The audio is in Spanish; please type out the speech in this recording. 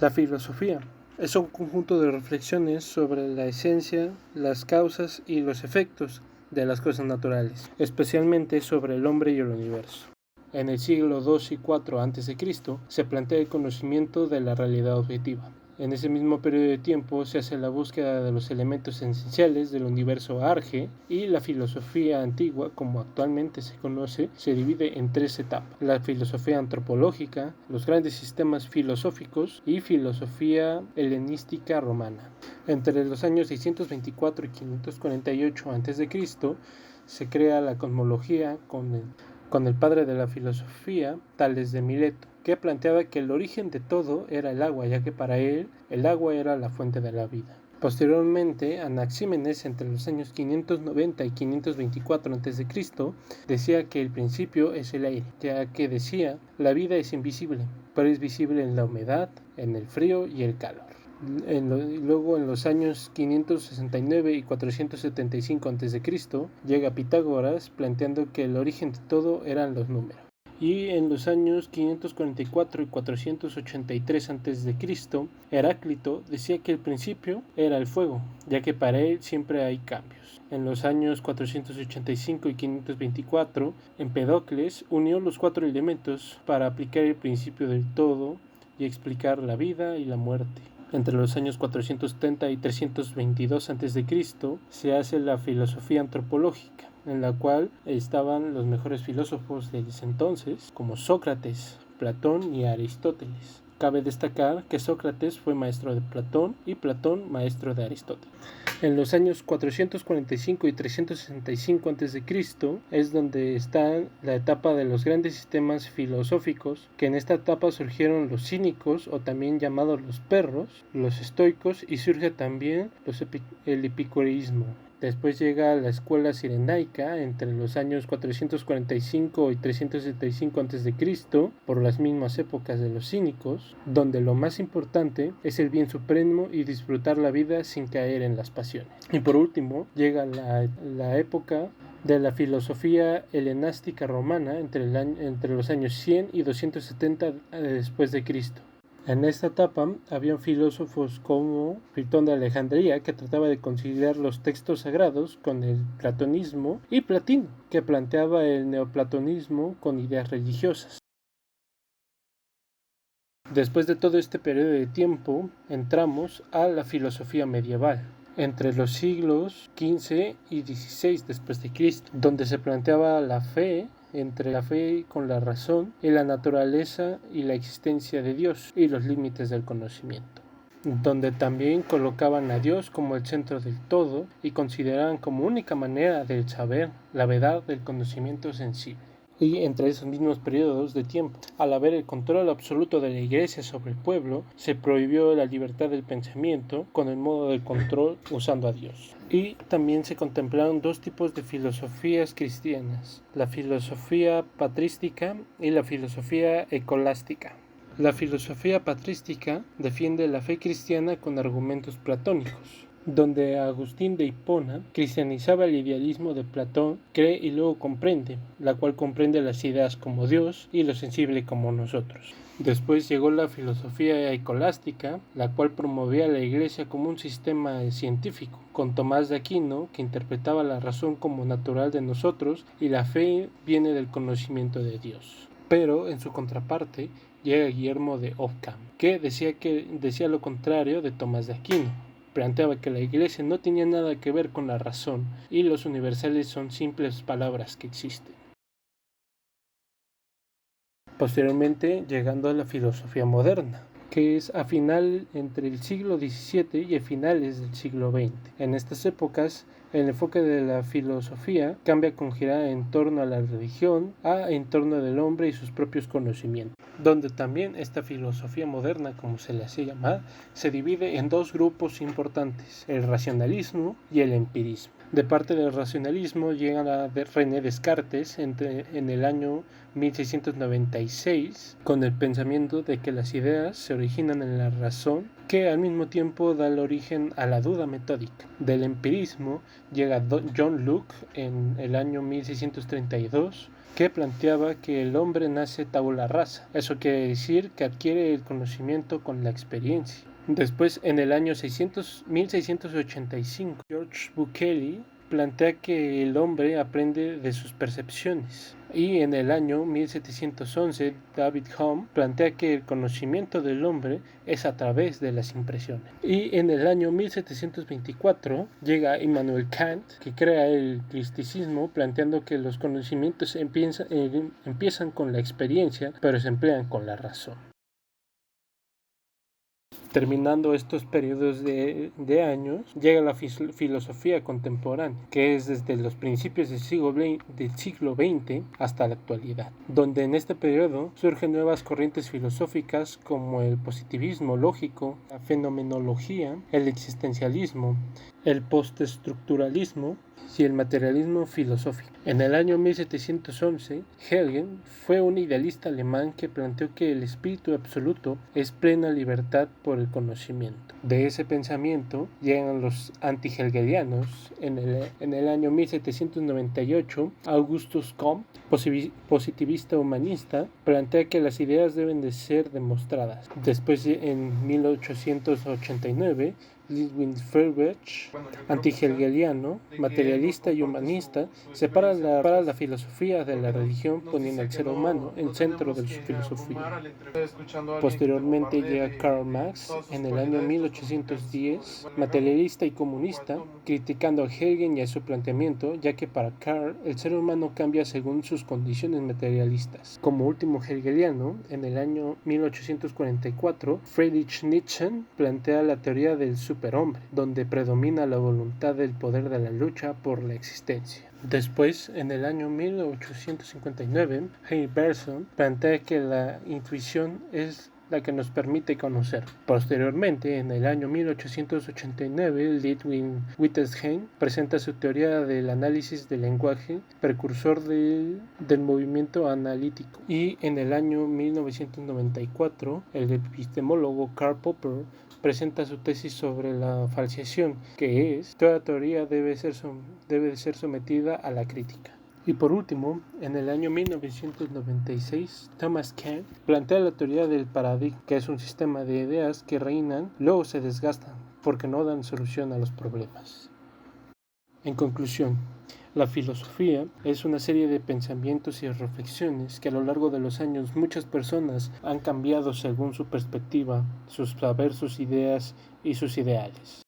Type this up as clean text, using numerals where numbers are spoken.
La filosofía es un conjunto de reflexiones sobre la esencia, las causas y los efectos de las cosas naturales, especialmente sobre el hombre y el universo. En el siglo II y IV a.C. se plantea el conocimiento de la realidad objetiva. En ese mismo periodo de tiempo se hace la búsqueda de los elementos esenciales del universo Arge, y la filosofía antigua, como actualmente se conoce, se divide en tres etapas: la filosofía antropológica, los grandes sistemas filosóficos y filosofía helenística romana. Entre los años 624 y 548 a.C. se crea la cosmología con el padre de la filosofía, Tales de Mileto, que planteaba que el origen de todo era el agua, ya que para él el agua era la fuente de la vida. Posteriormente, Anaxímenes, entre los años 590 y 524 a.C., decía que el principio es el aire, ya que decía: la vida es invisible, pero es visible en la humedad, en el frío y el calor. Luego, en los años 569 y 475 a.C., llega Pitágoras planteando que el origen de todo eran los números. Y en los años 544 y 483 a.C., Heráclito decía que el principio era el fuego, ya que para él siempre hay cambios. En los años 485 y 524, Empedocles unió los cuatro elementos para aplicar el principio del todo y explicar la vida y la muerte. Entre los años 470 y 322 a.C. se hace la filosofía antropológica, en la cual estaban los mejores filósofos de ese entonces, como Sócrates, Platón y Aristóteles. Cabe destacar que Sócrates fue maestro de Platón y Platón maestro de Aristóteles. En los años 445 y 365 a.C. es donde está la etapa de los grandes sistemas filosóficos, que en esta etapa surgieron los cínicos, o también llamados los perros, los estoicos, y surge también el epicureísmo. Después llega la escuela cirenaica entre los años 445 y 375 a.C., por las mismas épocas de los cínicos, donde lo más importante es el bien supremo y disfrutar la vida sin caer en las pasiones. Y por último llega la época de la filosofía helenástica romana entre los años 100 y 270 después de Cristo. En esta etapa habían filósofos como Platón de Alejandría, que trataba de conciliar los textos sagrados con el platonismo, y Platino, que planteaba el neoplatonismo con ideas religiosas. Después de todo este periodo de tiempo, entramos a la filosofía medieval, entre los siglos XV y XVI después de Cristo, donde se planteaba la fe, entre la fe con la razón, y la naturaleza y la existencia de Dios y los límites del conocimiento, donde también colocaban a Dios como el centro del todo y consideraban como única manera del saber la verdad del conocimiento sensible. Y entre esos mismos periodos de tiempo, al haber el control absoluto de la Iglesia sobre el pueblo, se prohibió la libertad del pensamiento con el modo de control usando a Dios. Y también se contemplaron dos tipos de filosofías cristianas: la filosofía patrística y la filosofía escolástica. La filosofía patrística defiende la fe cristiana con argumentos platónicos, donde Agustín de Hipona cristianizaba el idealismo de Platón, cree y luego comprende, la cual comprende las ideas como Dios y lo sensible como nosotros. Después llegó la filosofía escolástica, la cual promovía a la Iglesia como un sistema científico, con Tomás de Aquino, que interpretaba la razón como natural de nosotros y la fe viene del conocimiento de Dios. Pero en su contraparte llega Guillermo de Ockham, que decía lo contrario de Tomás de Aquino. Planteaba que la Iglesia no tenía nada que ver con la razón y los universales son simples palabras que existen. Posteriormente, llegando a la filosofía moderna, que es entre el siglo XVII y a finales del siglo XX. En estas épocas, el enfoque de la filosofía cambia con girar en torno a la religión, en torno del hombre y sus propios conocimientos, donde también esta filosofía moderna, como se le hacía llamar, se divide en dos grupos importantes: el racionalismo y el empirismo. De parte del racionalismo llega René Descartes en el año 1696, con el pensamiento de que las ideas se originan en la razón, que al mismo tiempo da el origen a la duda metódica. Del empirismo llega John Locke en el año 1632, que planteaba que el hombre nace tabula rasa. Eso quiere decir que adquiere el conocimiento con la experiencia. Después, en el año 1685, George Berkeley plantea que el hombre aprende de sus percepciones. Y en el año 1711, David Hume plantea que el conocimiento del hombre es a través de las impresiones. Y en el año 1724 llega Immanuel Kant, que crea el cristicismo, planteando que los conocimientos empiezan con la experiencia, pero se emplean con la razón. Terminando estos periodos de años, llega la filosofía contemporánea, que es desde los principios del siglo XX hasta la actualidad, donde en este periodo surgen nuevas corrientes filosóficas como el positivismo lógico, la fenomenología, el existencialismo, el postestructuralismo y el materialismo filosófico. En el año 1711, Hegel fue un idealista alemán que planteó que el espíritu absoluto es plena libertad por el conocimiento. De ese pensamiento llegan los anti-hegelianos. En el año 1798, Augustus Comte, positivista humanista, plantea que las ideas deben de ser demostradas. Después, en 1889, Ludwig Feuerbach, anti-hegeliano, materialista y humanista, separa la filosofía de la religión, poniendo al ser humano en el centro de su filosofía. Posteriormente llega Karl Marx en el año 1810, materialista y comunista, criticando a Hegel y a su planteamiento, ya que para Karl el ser humano cambia según sus condiciones materialistas. Como último hegeliano, en el año 1844, Friedrich Nietzsche plantea la teoría del superhombre, donde predomina la voluntad del poder de la lucha por la existencia. Después, en el año 1859, Henry Bergson plantea que la intuición es la que nos permite conocer. Posteriormente, en el año 1889, Ludwig Wittgenstein presenta su teoría del análisis del lenguaje, precursor del movimiento analítico. Y en el año 1994, el epistemólogo Karl Popper presenta su tesis sobre la falseación, que es: toda teoría debe ser sometida a la crítica. Y por último, en el año 1996, Thomas Kuhn plantea la teoría del paradigma, que es un sistema de ideas que reinan, luego se desgastan, porque no dan solución a los problemas. En conclusión, la filosofía es una serie de pensamientos y reflexiones que a lo largo de los años muchas personas han cambiado según su perspectiva, sus saber, sus ideas y sus ideales.